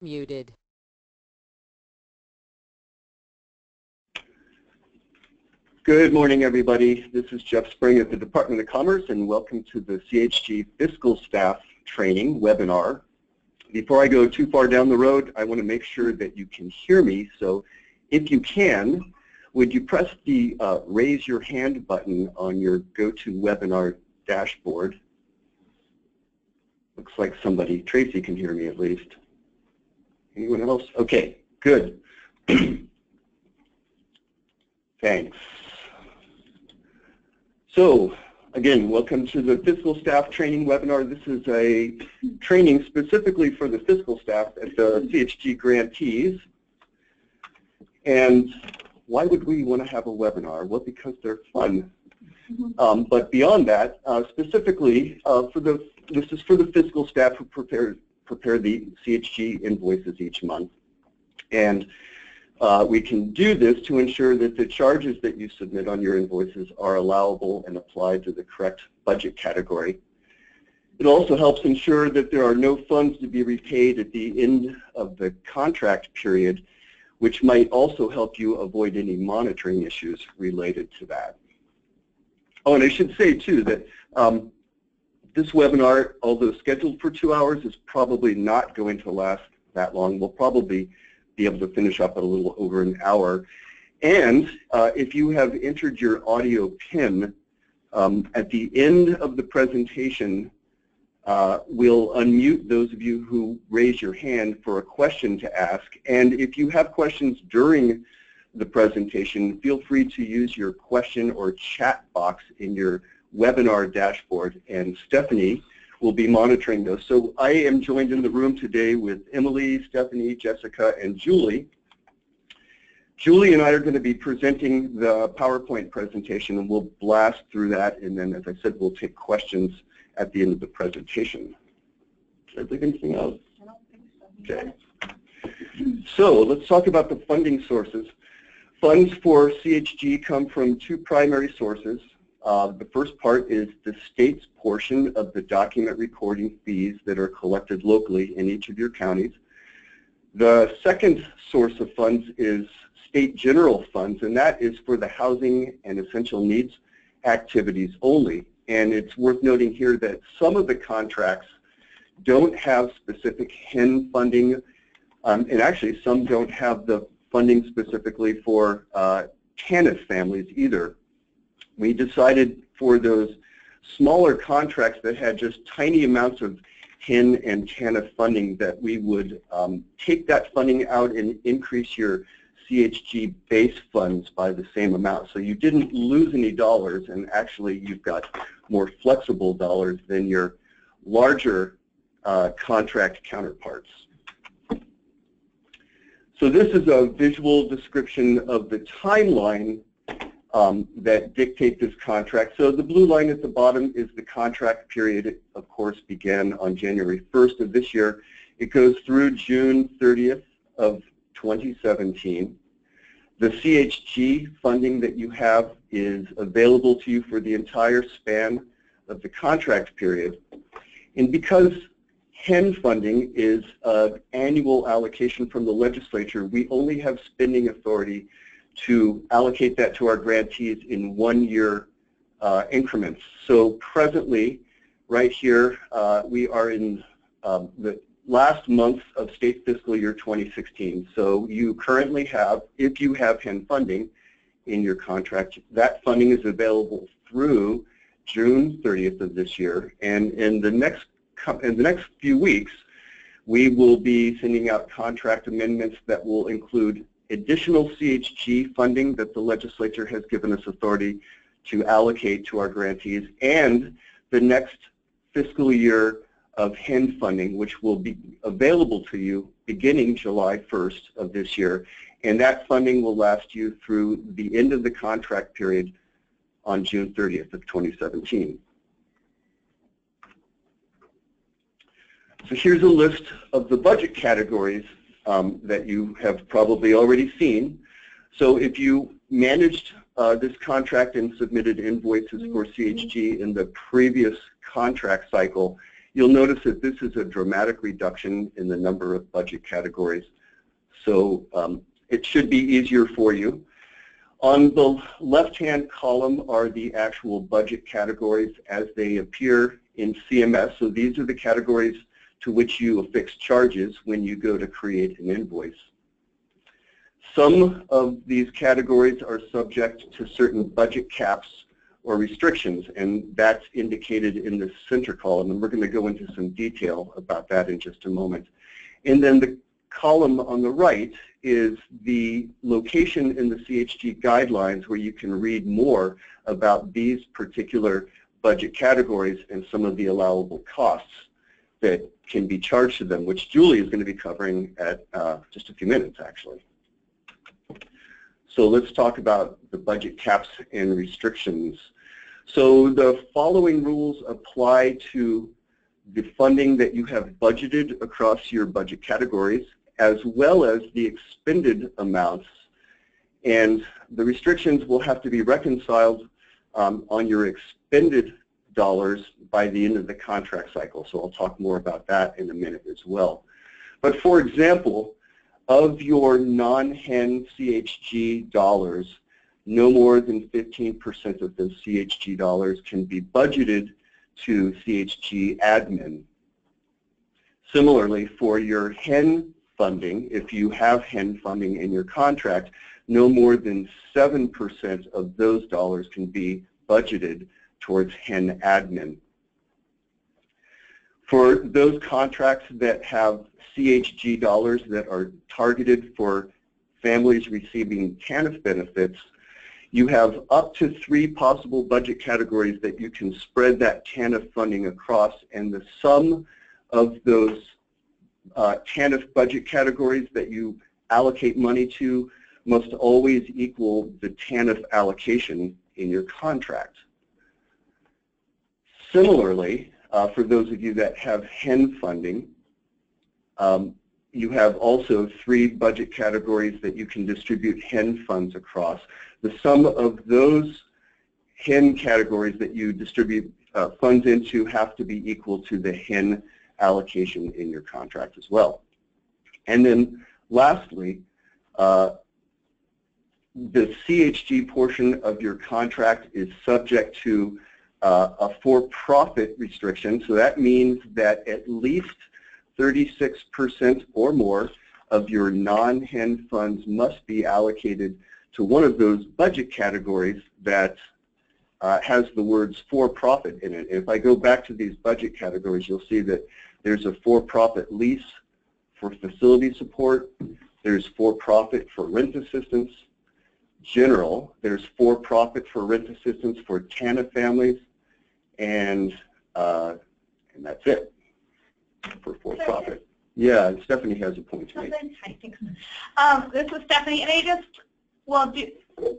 Muted. Good morning, everybody. This is Jeff Spring at the Department of Commerce, and welcome to the CHG Fiscal Staff Training webinar. Before I go too far down the road, I want to make sure that you can hear me. So if you can, would you press the raise your hand button on your GoToWebinar dashboard? Looks like somebody, Tracy, can hear me at least. Anyone else? Okay, good. Thanks. So, again, welcome to the Fiscal Staff Training webinar. This is a training specifically for the fiscal staff at the CHG grantees. And why would we want to have a webinar? Well, because they're fun. But beyond that, specifically, this is for the fiscal staff who prepare the CHG invoices each month. And we can do this to ensure that the charges that you submit on your invoices are allowable and applied to the correct budget category. It also helps ensure that there are no funds to be repaid at the end of the contract period, which might also help you avoid any monitoring issues related to that. Oh, and I should say, too, that this webinar, although scheduled for 2 hours, is probably not going to last that long. We'll probably be able to finish up at a little over an hour. And if you have entered your audio PIN, at the end of the presentation, we'll unmute those of you who raise your hand for a question to ask. And if you have questions during the presentation, feel free to use your question or chat box in your webinar dashboard, and Stephanie will be monitoring those. So I am joined in the room today with Emily, Stephanie, Jessica, and Julie. Julie and I are going to be presenting the PowerPoint presentation, and we'll blast through that, and then, as I said, we'll take questions at the end of the presentation. Did I leave anything out? I don't think so. Okay. So let's talk about the funding sources. Funds for CHG come from two primary sources. The first part is the state's portion of the document recording fees that are collected locally in each of your counties. The second source of funds is state general funds, and that is for the housing and essential needs activities only. And it's worth noting here that some of the contracts don't have specific HEN funding, and actually some don't have the funding specifically for TANF families either. We decided for those smaller contracts that had just tiny amounts of HEN and TANF funding that we would take that funding out and increase your CHG base funds by the same amount. So you didn't lose any dollars, and actually you've got more flexible dollars than your larger contract counterparts. So this is a visual description of the timeline that dictate this contract. So the blue line at the bottom is the contract period. It, of course, began on January 1st of this year. It goes through June 30th of 2017. The CHG funding that you have is available to you for the entire span of the contract period. And because HEN funding is an annual allocation from the legislature, we only have spending authority to allocate that to our grantees in 1-year increments. So presently, right here, we are in the last month of state fiscal year 2016. So you currently have, if you have HEN funding in your contract, that funding is available through June 30th of this year. And in the next few weeks, we will be sending out contract amendments that will include additional CHG funding that the legislature has given us authority to allocate to our grantees, and the next fiscal year of HEN funding, which will be available to you beginning July 1st of this year. And that funding will last you through the end of the contract period on June 30th of 2017. So here's a list of the budget categories that you have probably already seen. So if you managed this contract and submitted invoices for CHG in the previous contract cycle, you'll notice that this is a dramatic reduction in the number of budget categories. So it should be easier for you. On the left-hand column are the actual budget categories as they appear in CMS. So these are the categories to which you affix charges when you go to create an invoice. Some of these categories are subject to certain budget caps or restrictions, and that's indicated in the center column, and we're going to go into some detail about that in just a moment. And then the column on the right is the location in the CHG guidelines where you can read more about these particular budget categories and some of the allowable costs that can be charged to them, which Julie is going to be covering at just a few minutes, actually. So let's talk about the budget caps and restrictions. So the following rules apply to the funding that you have budgeted across your budget categories, as well as the expended amounts. And the restrictions will have to be reconciled on your expended dollars by the end of the contract cycle. So I'll talk more about that in a minute as well. But for example, of your non-HEN CHG dollars, no more than 15% of those CHG dollars can be budgeted to CHG admin. Similarly, for your HEN funding, if you have HEN funding in your contract, no more than 7% of those dollars can be budgeted towards HEN admin. For those contracts that have CHG dollars that are targeted for families receiving TANF benefits, you have up to 3 possible budget categories that you can spread that TANF funding across, and the sum of those TANF budget categories that you allocate money to must always equal the TANF allocation in your contract. Similarly, for those of you that have HEN funding, you have also 3 budget categories that you can distribute HEN funds across. The sum of those HEN categories that you distribute funds into have to be equal to the HEN allocation in your contract as well. And then lastly, the CHG portion of your contract is subject to a for-profit restriction. So that means that at least 36% or more of your non-HEN funds must be allocated to one of those budget categories that has the words for-profit in it. If I go back to these budget categories, you'll see that there's a for-profit lease for facility support, there's for-profit for rent assistance, general, there's for-profit for rent assistance for TANF families, and that's it for for-profit. Yeah, and Stephanie has a point to make. This is Stephanie, and I just,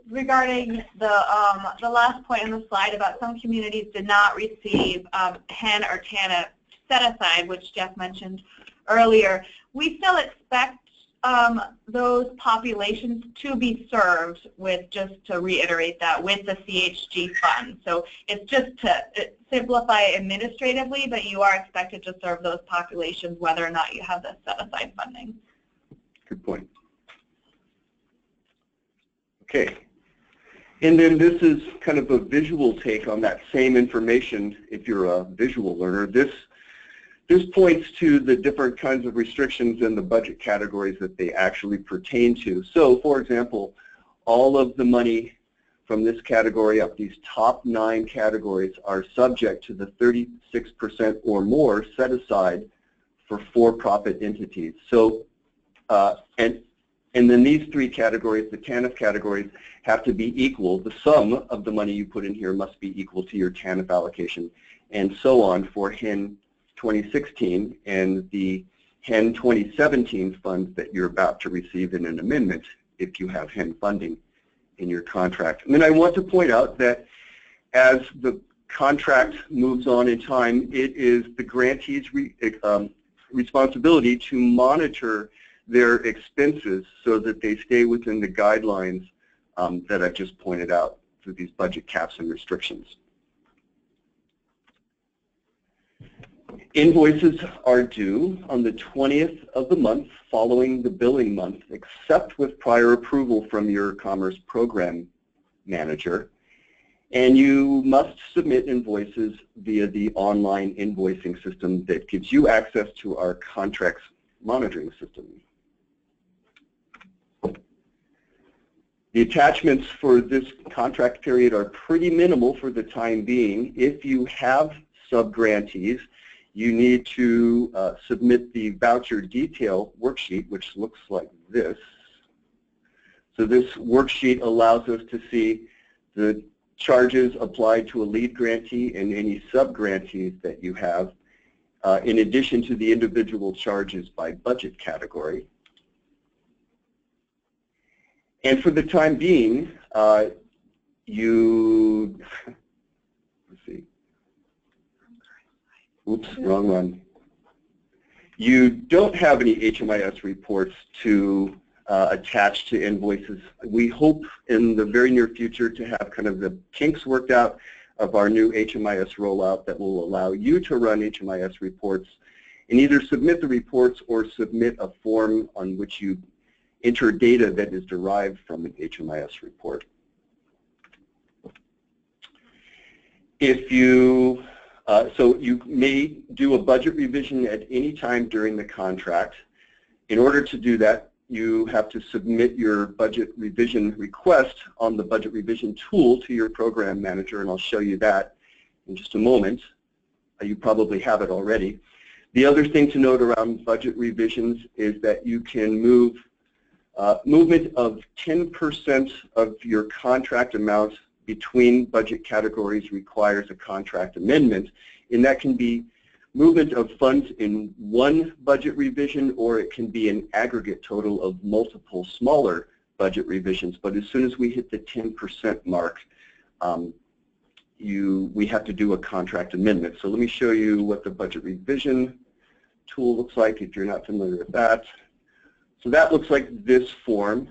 regarding the last point on the slide about some communities did not receive HEN or TANF set-aside, which Jeff mentioned earlier, we still expect those populations to be served with, just to reiterate that, with the CHG fund. So it's just to simplify administratively, but you are expected to serve those populations whether or not you have the set-aside funding. Good point. Okay. And then this is kind of a visual take on that same information if you're a visual learner. This points to the different kinds of restrictions in the budget categories that they actually pertain to. So, for example, all of the money from this category up, these top 9 categories, are subject to the 36% or more set aside for for-profit entities. So, and then these 3 categories, the TANF categories, have to be equal. The sum of the money you put in here must be equal to your TANF allocation, and so on for HEN 2016 and the HEN 2017 funds that you're about to receive in an amendment if you have HEN funding in your contract. And then I want to point out that as the contract moves on in time, it is the grantee's responsibility to monitor their expenses so that they stay within the guidelines that I've just pointed out through these budget caps and restrictions. Invoices are due on the 20th of the month following the billing month, except with prior approval from your Commerce Program Manager. And you must submit invoices via the online invoicing system that gives you access to our contracts monitoring system. The attachments for this contract period are pretty minimal for the time being. If you have sub-grantees, you need to submit the voucher detail worksheet, which looks like this. So this worksheet allows us to see the charges applied to a lead grantee and any sub-grantees that you have, in addition to the individual charges by budget category. And for the time being, let's see. Oops, wrong one. You don't have any HMIS reports to attach to invoices. We hope in the very near future to have kind of the kinks worked out of our new HMIS rollout that will allow you to run HMIS reports and either submit the reports or submit a form on which you enter data that is derived from an HMIS report. If you So you may do a budget revision at any time during the contract. In order to do that, you have to submit your budget revision request on the budget revision tool to your program manager, and I'll show you that in just a moment. You probably have it already. The other thing to note around budget revisions is that you can move movement of 10% of your contract amount between budget categories requires a contract amendment, and that can be movement of funds in one budget revision, or it can be an aggregate total of multiple smaller budget revisions. But as soon as we hit the 10% mark, we have to do a contract amendment. So let me show you what the budget revision tool looks like if you're not familiar with that. So that looks like this form.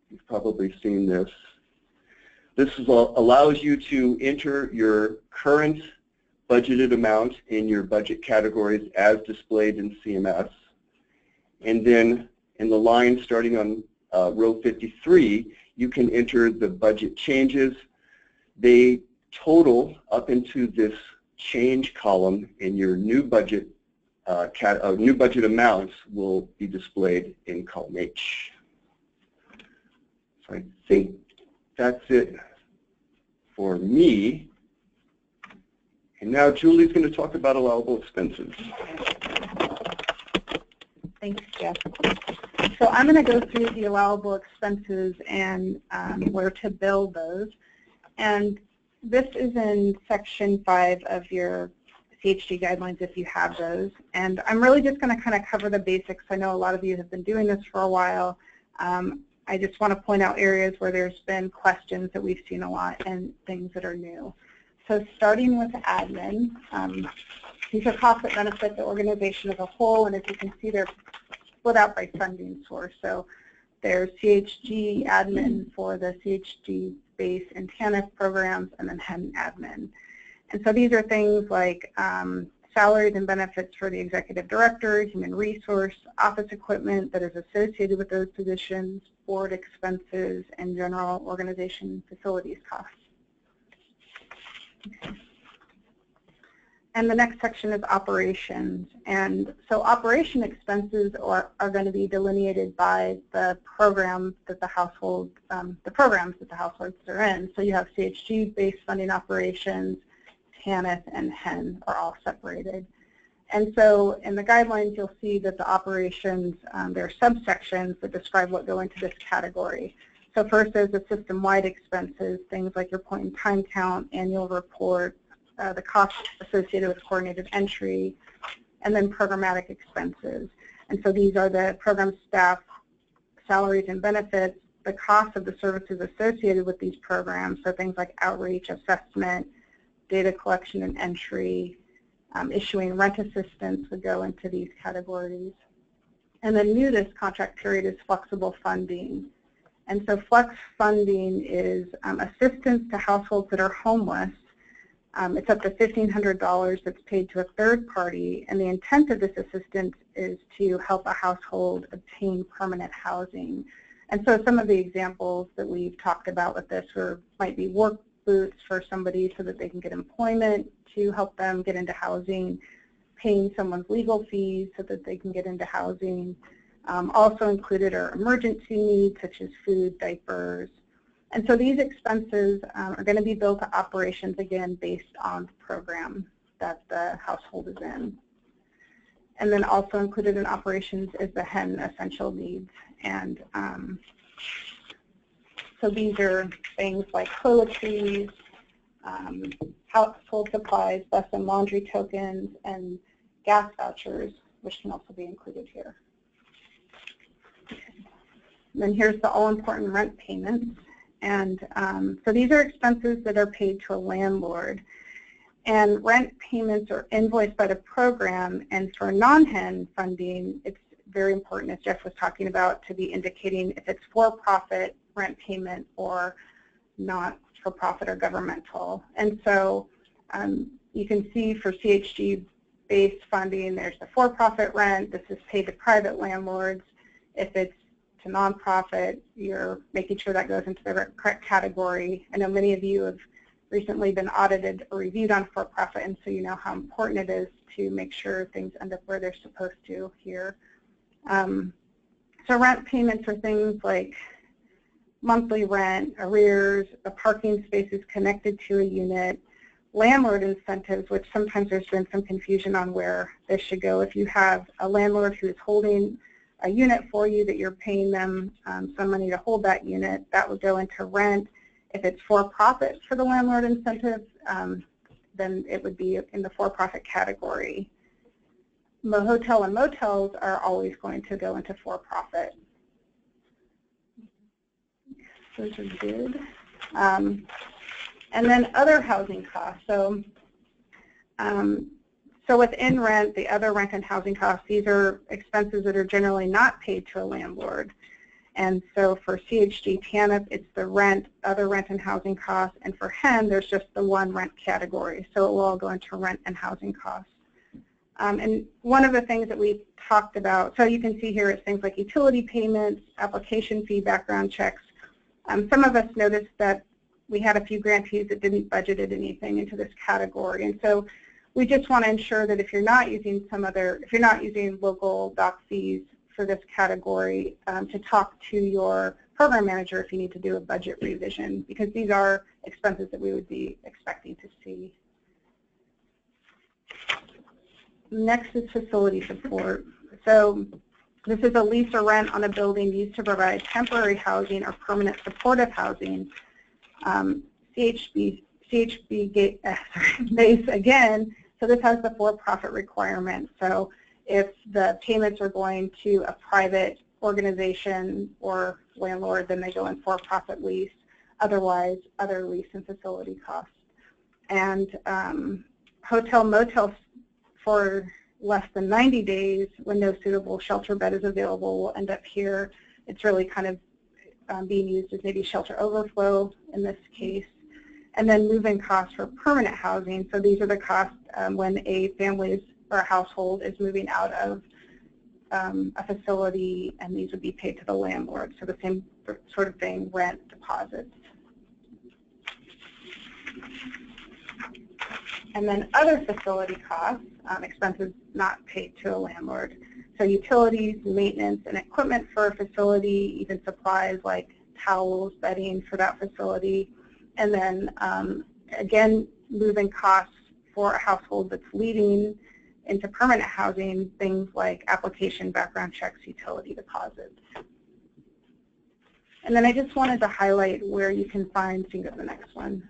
You've probably seen this. This allows you to enter your current budgeted amount in your budget categories as displayed in CMS. And then in the line starting on row 53, you can enter the budget changes. They total up into this change column, and your new budget amounts will be displayed in column H. So I think that's it for me. And now Julie's going to talk about allowable expenses. Thanks, Jeff. So I'm going to go through the allowable expenses and where to bill those. And this is in Section 5 of your CHG guidelines if you have those. And I'm really just going to kind of cover the basics. I know a lot of you have been doing this for a while. I just want to point out areas where there's been questions that we've seen a lot and things that are new. So starting with admin, these are costs that benefit the organization as a whole, and as you can see, they're split out by funding source. So there's CHG admin for the CHG base and TANF programs, and then HEN admin. And so these are things like salaries and benefits for the executive director, human resource, office equipment that is associated with those positions, board expenses, and general organization facilities costs. Okay. And the next section is operations. And so operation expenses are going to be delineated by the program that the household, the programs that the households are in. So you have CHG-based funding operations, TANF, and HEN are all separated. And so in the guidelines, you'll see that the operations, there are subsections that describe what go into this category. So first there's the system-wide expenses, things like your point-in-time count, annual report, the costs associated with coordinated entry, and then programmatic expenses. And so these are the program staff salaries and benefits, the cost of the services associated with these programs, so things like outreach, assessment, data collection and entry, issuing rent assistance would go into these categories. And then new this contract period is flexible funding. And so flex funding is assistance to households that are homeless It's up to $1,500 that's paid to a third party, and the intent of this assistance is to help a household obtain permanent housing. And so some of the examples that we've talked about with this might be work boots for somebody so that they can get employment to help them get into housing, paying someone's legal fees so that they can get into housing. Also included are emergency needs such as food, diapers. And so these expenses are going to be billed to operations, again, based on the program that the household is in. And then also included in operations is the HEN essential needs. And so these are things like toiletries, household supplies, bus and laundry tokens, and gas vouchers, which can also be included here. And then here's the all-important rent payments. And so these are expenses that are paid to a landlord. And rent payments are invoiced by the program. And for non-HEN funding, it's very important, as Jeff was talking about, to be indicating if it's for-profit rent payment or not for-profit or governmental. And so you can see for CHG-based funding, there's the for-profit rent. This is paid to private landlords. If it's to nonprofit, you're making sure that goes into the correct category. I know many of you have recently been audited or reviewed on for-profit, and so you know how important it is to make sure things end up where they're supposed to here. So rent payments are things like monthly rent, arrears, the parking spaces connected to a unit, landlord incentives, which sometimes there's been some confusion on where this should go. If you have a landlord who is holding a unit for you that you're paying them some money to hold that unit, that would go into rent. If it's for-profit for the landlord incentive, then it would be in the for-profit category. The hotel and motels are always going to go into for-profit. Those are good. And then other housing costs. So within rent, the other rent and housing costs, these are expenses that are generally not paid to a landlord. And so for CHG TANF, it's the rent, other rent and housing costs, and for HEN, there's just the one rent category. So it will all go into rent and housing costs. And one of the things that we talked about, so you can see here it's things like utility payments, application fee, background checks. Some of us noticed that we had a few grantees that didn't budgeted anything into this category. And so we just want to ensure that if you're not using local doc fees for this category, to talk to your program manager if you need to do a budget revision, because these are expenses that we would be expecting to see. Next is facility support. So this is a lease or rent on a building used to provide temporary housing or permanent supportive housing. CHB base again, so this has the for-profit requirement. So if the payments are going to a private organization or landlord, then they go in for-profit lease. Otherwise, other lease and facility costs. And hotel motels for less than 90 days when no suitable shelter bed is available will end up here. It's really kind of being used as maybe shelter overflow in this case. And then move-in costs for permanent housing. So these are the costs when a family or a household is moving out of a facility, and these would be paid to the landlord. So the same sort of thing, rent, deposits. And then other facility costs, expenses not paid to a landlord. So utilities, maintenance, and equipment for a facility, even supplies like towels, bedding for that facility. And then, again, move-in costs for a household that's leading into permanent housing, things like application, background checks, utility deposits. And then I just wanted to highlight where you can find, so you can go to the next one,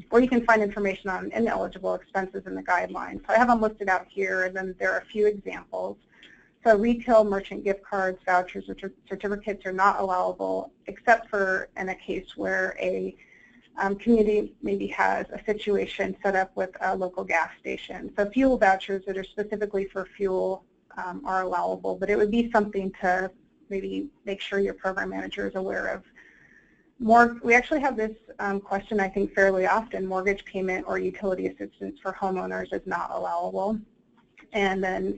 where you can find information on ineligible expenses in the guidelines. So I have them listed out here, and then there are a few examples. So retail, merchant gift cards, vouchers, or certificates are not allowable, except for in a case where a community maybe has a situation set up with a local gas station. So fuel vouchers that are specifically for fuel are allowable, but it would be something to maybe make sure your program manager is aware of We actually have this question, I think, fairly often. Mortgage payment or utility assistance for homeowners is not allowable. And then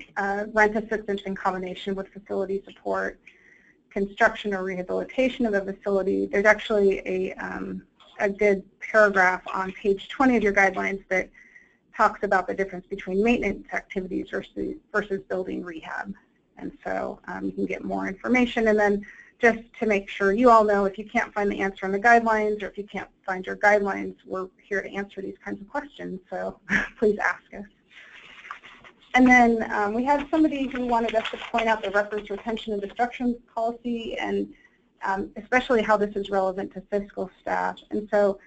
rent assistance in combination with facility support, construction or rehabilitation of a facility. There's actually a good paragraph on page 20 of your guidelines that talks about the difference between maintenance activities versus building rehab. And so you can get more information. And then just to make sure you all know, if you can't find the answer in the guidelines or if you can't find your guidelines, we're here to answer these kinds of questions. So please ask us. And then we had somebody who wanted us to point out the records retention and destruction policy, and especially how this is relevant to fiscal staff. And so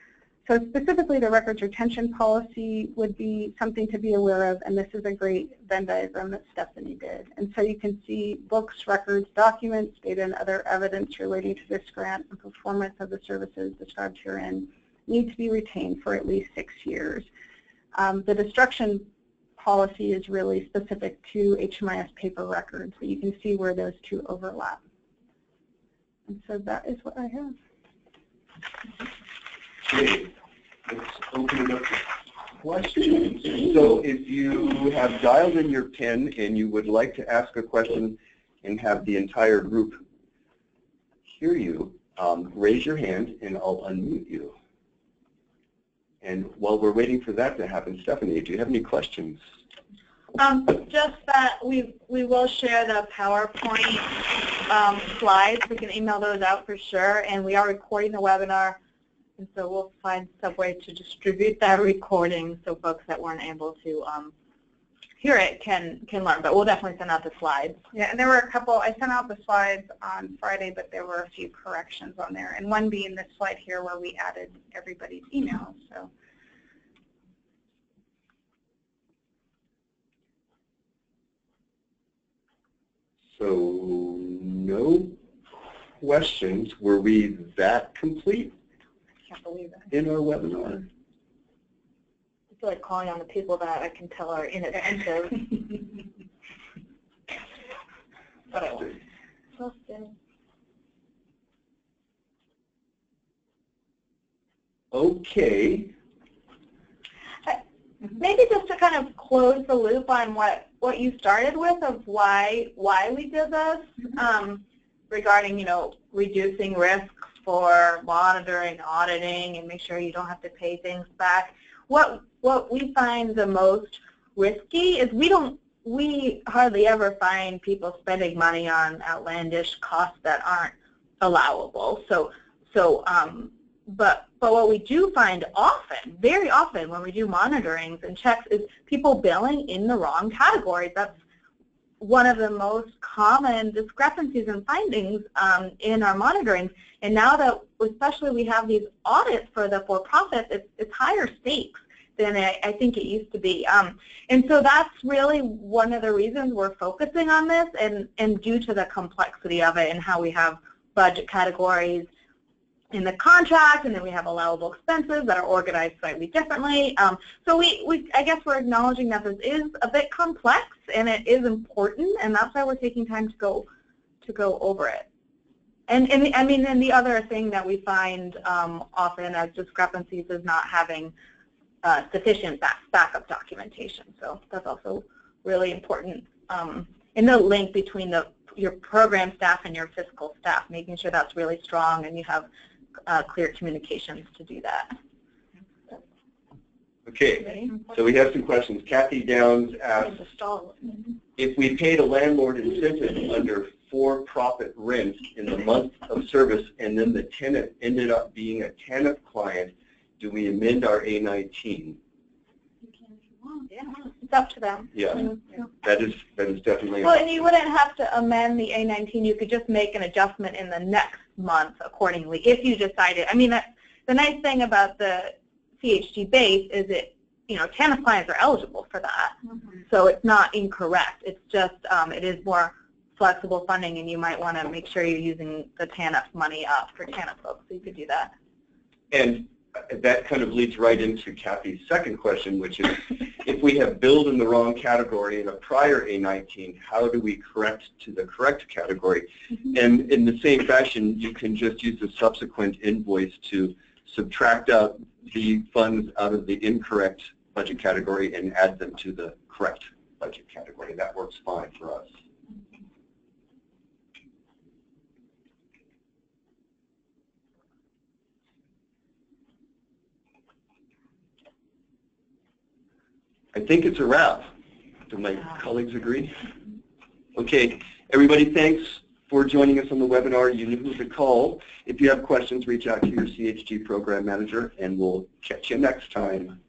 specifically the records retention policy would be something to be aware of, and this is a great Venn diagram that Stephanie did. And so you can see books, records, documents, data, and other evidence relating to this grant and performance of the services described herein need to be retained for at least 6 years. The destruction policy is really specific to HMIS paper records, but you can see where those two overlap. And so that is what I have. Okay, let's open it up to questions. So if you have dialed in your PIN and you would like to ask a question and have the entire group hear you, raise your hand and I'll unmute you. And while we're waiting for that to happen, Stephanie, do you have any questions? Just that we will share the PowerPoint slides. We can email those out for sure, and we are recording the webinar. And so we'll find some way to distribute that recording so folks that weren't able to hear it can learn. But we'll definitely send out the slides. Yeah, and there were a couple. I sent out the slides on Friday, but there were a few corrections on there. And one being this slide here where we added everybody's email. So no questions. Were we that complete? Can't believe it. In our webinar? I feel like calling on the people that I can tell are inattentive. But I won't. Okay. Maybe just to kind of close the loop on what you started with of why we did this, regarding, reducing risks for monitoring, auditing, and make sure you don't have to pay things back. What we find the most risky is we hardly ever find people spending money on outlandish costs that aren't allowable. But what we do find often, very often when we do monitorings and checks, is people billing in the wrong categories. That's one of the most common discrepancies and findings in our monitoring. And now that especially we have these audits for the for-profits, it's higher stakes than I think it used to be. And so that's really one of the reasons we're focusing on this, and due to the complexity of it and how we have budget categories in the contract, and then we have allowable expenses that are organized slightly differently. So I guess we're acknowledging that this is a bit complex and it is important, and that's why we're taking time to go over it. And the other thing that we find often as discrepancies is not having sufficient backup documentation. So that's also really important in the link between your program staff and your fiscal staff, making sure that's really strong and you have clear communications to do that. Okay, so we have some questions. Kathy Downs asked, if we paid a landlord incentive under for-profit rent in the month of service and then the tenant ended up being a TANF client, do we amend our A-19? Yeah, it's up to them. Yeah, that is definitely. Well, and you wouldn't have to amend the A-19. You could just make an adjustment in the next month accordingly if you decided. I mean, the nice thing about the CHG base is TANF clients are eligible for that. So it's not incorrect. It's just it is more flexible funding, and you might want to make sure you're using the TANF money up for TANF folks, so you could do that. And that kind of leads right into Kathy's second question, which is, if we have billed in the wrong category in a prior A19, how do we correct to the correct category? And in the same fashion, you can just use the subsequent invoice to subtract out the funds out of the incorrect budget category and add them to the correct budget category. That works fine for us. I think it's a wrap. Do my colleagues agree? Okay, everybody, thanks for joining us on the webinar. You know who to call. If you have questions, reach out to your CHG program manager, and we'll catch you next time.